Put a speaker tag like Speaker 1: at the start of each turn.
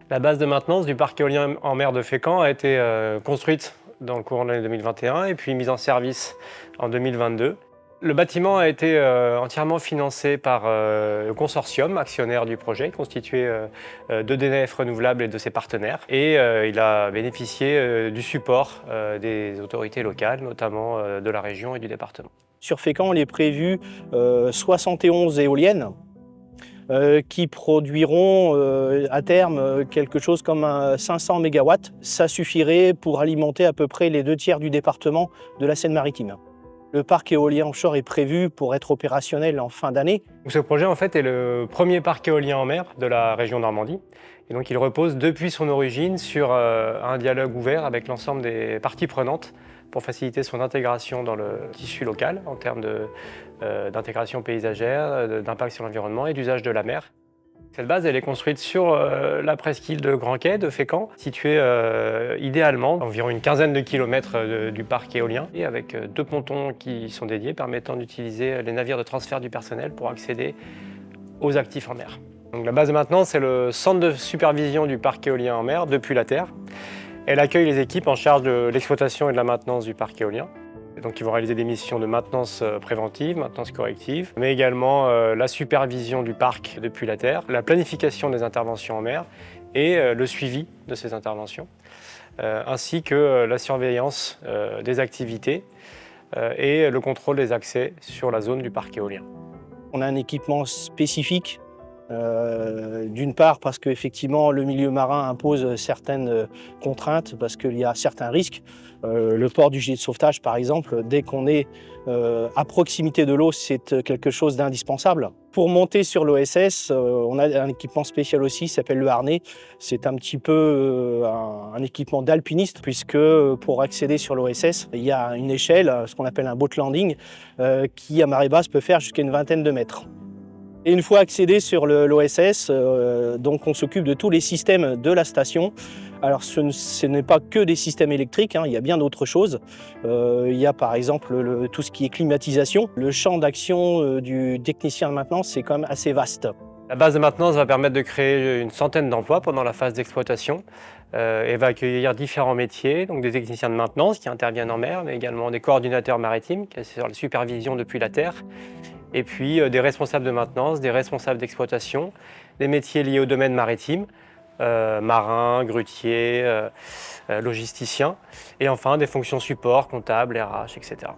Speaker 1: La base de maintenance du parc éolien en mer de Fécamp a été construite dans le courant de l'année 2021 et puis mise en service en 2022. Le bâtiment a été entièrement financé par le consortium actionnaire du projet, constitué d'EDF Renouvelables et de ses partenaires. Et il a bénéficié du support des autorités locales, notamment de la région et du département.
Speaker 2: Sur Fécamp, il est prévu 71 éoliennes qui produiront à terme quelque chose comme 500 MW. Ça suffirait pour alimenter à peu près les 2/3 du département de la Seine-Maritime. Le parc éolien offshore est prévu pour être opérationnel en fin d'année.
Speaker 1: Ce projet en fait est le premier parc éolien en mer de la région Normandie. Et donc il repose depuis son origine sur un dialogue ouvert avec l'ensemble des parties prenantes pour faciliter son intégration dans le tissu local en termes d'intégration paysagère, d'impact sur l'environnement et d'usage de la mer. Cette base elle est construite sur la presqu'île de Grand Quai de Fécamp, située idéalement à environ une quinzaine de kilomètres du parc éolien et avec 2 pontons qui sont dédiés permettant d'utiliser les navires de transfert du personnel pour accéder aux actifs en mer. Donc, la base de maintenance c'est le centre de supervision du parc éolien en mer depuis la Terre. Elle accueille les équipes en charge de l'exploitation et de la maintenance du parc éolien. Donc, ils vont réaliser des missions de maintenance préventive, maintenance corrective, mais également la supervision du parc depuis la Terre, la planification des interventions en mer et le suivi de ces interventions, ainsi que la surveillance des activités et le contrôle des accès sur la zone du parc éolien.
Speaker 2: On a un équipement spécifique. D'une part parce qu'effectivement le milieu marin impose certaines contraintes parce qu'il y a certains risques. Le port du gilet de sauvetage par exemple, dès qu'on est à proximité de l'eau, c'est quelque chose d'indispensable. Pour monter sur l'OSS, on a un équipement spécial aussi, qui s'appelle le harnais. C'est un petit peu un équipement d'alpiniste puisque pour accéder sur l'OSS, il y a une échelle, ce qu'on appelle un boat landing, qui à marée basse peut faire jusqu'à une vingtaine de mètres. Et une fois accédé sur l'OSS, donc on s'occupe de tous les systèmes de la station. Alors ce n'est pas que des systèmes électriques, hein, il y a bien d'autres choses. Il y a par exemple tout ce qui est climatisation. Le champ d'action du technicien de maintenance, c'est quand même assez vaste.
Speaker 1: La base de maintenance va permettre de créer une centaine d'emplois pendant la phase d'exploitation et va accueillir différents métiers, donc des techniciens de maintenance qui interviennent en mer, mais également des coordinateurs maritimes qui assurent la supervision depuis la terre, et puis des responsables de maintenance, des responsables d'exploitation, des métiers liés au domaine maritime, marins, grutiers, logisticiens, et enfin des fonctions support, comptables, RH, etc.